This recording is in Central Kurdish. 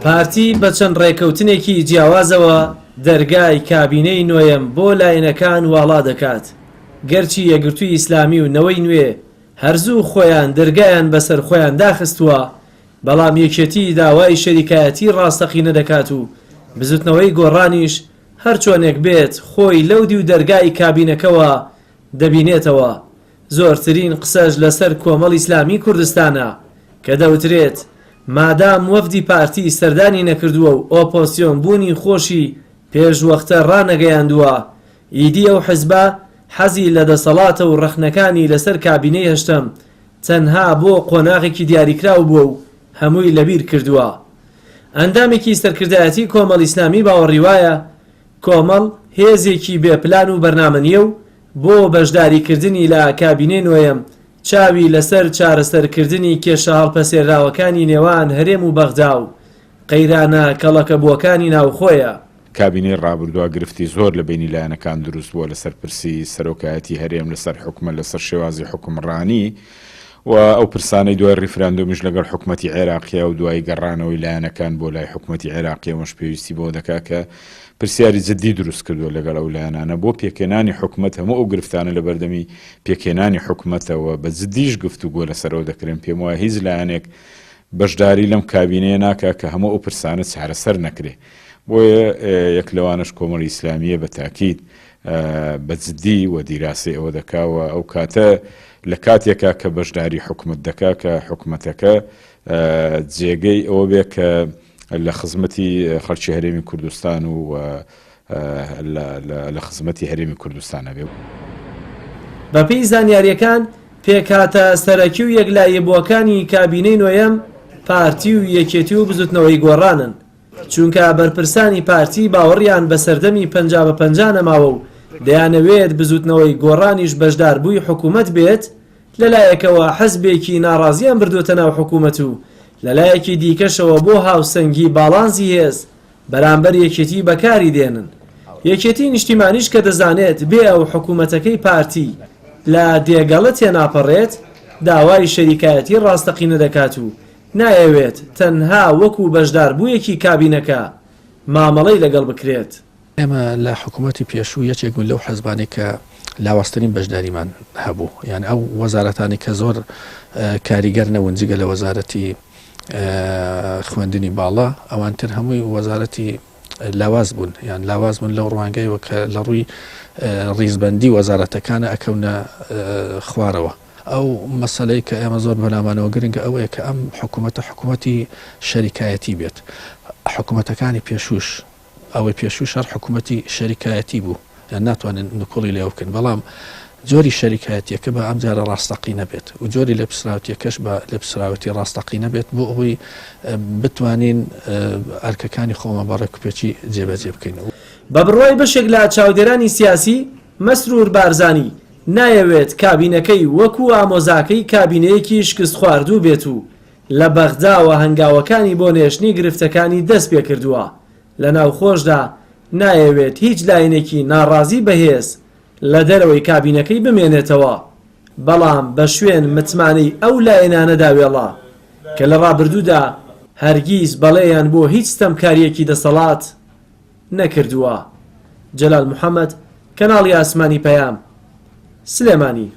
پارتی بە چەند ڕێکەوتنێکی جیاوازەوە دەرگای کابینەی نوێیەم بۆ لایەنەکان واڵا دەکات. گەرچی یەکگرتووی ئیسلامی و نەوەی نوێ هەرزوو خۆیان دەرگایان بەسەر خۆیان داخستووە، بەڵام یەکێتی داوای شەریکایەتی ڕاستەقینە دەکات و بزوتنەوەی گۆڕانیش هەر چۆنێک بێت خۆی لەودی و دەرگای کابینەکەوە دەبینێتەوە. زۆرترین قسەش لەسەر کۆمەڵ ئیسلامی کوردستانە کە دەوترێت مادام وەفدی پارتی سەردانی نەکردووە و ئۆپۆسیۆن بوونی خۆشی پێشوەختە ڕانەگەیاندووە، ئیدی ئەو حیزبە حەزی لە دەسەڵاتە و ڕەخنەکانی لەسەر کابینەی هەشتم تەنها بۆ قۆناغێکی دیاریکراو بووە و هەمووی لەبیر کردووە. ئەندامێکی سەرکردایەتی کۆمەڵ ئیسلامی باوەڕی وایە کۆمەڵ هێزێکی بێپلان و بەرنامە نییە و بۆ بەشداریکردنی لە کابینەی نوێیەم چاوی لەسەر چارەسەرکردنی کێشە هەڵپەسێراوەکانی نێوان هەرێم و بەغدا و قەیرانە کەڵەکە بووەکانی ناوخۆیە. کابینەی ڕابردووە گرفتی زۆر لە بینی لایەنەکان دروست بووە لەسەر پرسی سەرۆکایەتی هەرێم لەسەر حکومە لەسەر شێوازی حکومڕانی و ئەو پرسانەی دوای ریفراندۆمیش لەگەڵ حکومەتی عێراقیە و دوای گەڕانەوەی لایەنەکان بۆ لای حکومەتی عێراقیەوەش پێویستی بۆ دەکا کە پرسیاری جددی دروست کردووە لەگەڵ ئەو لایەنانە بۆ پێکێنانی حکومەت هەموو ئەو گرفتانە لە بەردەمی پێکێنانی حکومەتەوە بە جددیش گفتوگۆ لەسەرەوە دەکرێن. پێم وایە هیچ لایەنێک بەشداری لەم کابینەیە ناکا کە هەموو ئەو پرسانە چارەسەر نەکرێ. بۆیە یەک لەوانش کۆمەڵی ئیسلامیە بە تاکید بە جددی و دیراسی ئەوە دەکاوە ئەو کاتە لە کاتێکا کە بەشداری حکومت دەکا کە حکومەتەکە جێگەی ئەوە بێ کە لە خزمەتی خەڵکی هەرێمی کوردستان و لە خزمەتی هەرێمی کوردستانە بێ. بەپێی زانیاریەکان پێکاتە سەرەکی و یەکلایەبووەکانی کابینەی نوێیەم پارتی و یەکێتی و بزوتنەوەی گۆڕانن، چونکە بەرپرسانی پارتی باوەڕیان بە سەردەمی 50-50 نەماوە و دەیانەوێت بزوتنەوەی گۆڕانیش بەشدار بووی حکوومەت بێت. لەلایەکەوە حەزبێکی ناڕازیان بردوتە ناو حکوومەت و لەلایەکی دیکەشەوە بۆ هاوسەنگی باڵانزی هێز بەرامبەر یەکێتی بەکاری دێنن. یەکێتی نیشتیمانیش کە دەزانێت بێ ئەو حکوومەتەکەی پارتی لە دێگەڵە تێناپەڕێت داوای شەریکایەتی ڕاستەقینە دەکات و نایەوێت تەنها وەکو بەشدار بوویەکی کابینەکە مامەڵەی لەگەڵ بکرێت. ئێمە لە حکوومەتی پێشوو یەکێک بوون لەو حەزبانێک کە لاوەستنین بەشداریمان هەبوو، یان ئەو وەزارەتانی کە زۆر کاریگەر نەبوون جگە لە وەزارەتی خوێندنی باڵا ئەوانتر هەمووی وەزارەتی لاواز بوون، یان لاواز بوون لەو ڕوانگەیەوە کە لە ڕووی ڕیزبەندی وەزارەتەکانە ئەکەونە خوارەوە. ئەو مەسەلەی کە ئێمە زۆر بەلامانەوە گرنگە ئەوەیە کە ئەم حکوومەتی شەریکایەتی بێت. حکوومەتەکانی پێشوش ئەوەی پێشوش هەر حکوومەتی شەریکایەتی بوو، یان ناتوانن نکۆڵی لێو بکەن، بەڵام جۆری شەریکایەتیەکە بە ئەم جارە ڕاستەقی نەبێت و جۆری لەپسراوەتیەکەش بە لەپسراوەتی ڕاستەقی نەبێت بۆ ئەوەی بتوانین ئەرکەکانی خۆمە بە ڕێکوپێکی جێبەجێ بکەین. بە بڕوای بەشێک لە چاودێرانی سیاسی مەسرور بارزانی نایەوێت کابینەکەی وەکو ئامۆزاکەی کابینەیەکی شکست خواردوو بێت و لە بەغداوە هەنگاوەکانی بۆ نێشتنی گرفتەکانی دەست پێ کردووە. لە ناوخۆشدا نایەوێت هیچ لاینێکی ناڕازی بەهێز لە دەرەوەی کابینەکەی بمێنێتەوە، بەڵام بە شوێن متمانەی ئەو لایەنانە داوێڵە کە لە ڕابردوودا هەرگیز بەڵێیان بۆ هیچ ستەمکاریەکی دەسەڵات نەکردووە. جەلال محەممەد، کەناڵی ئاسمانی پەیام، سلێمانی.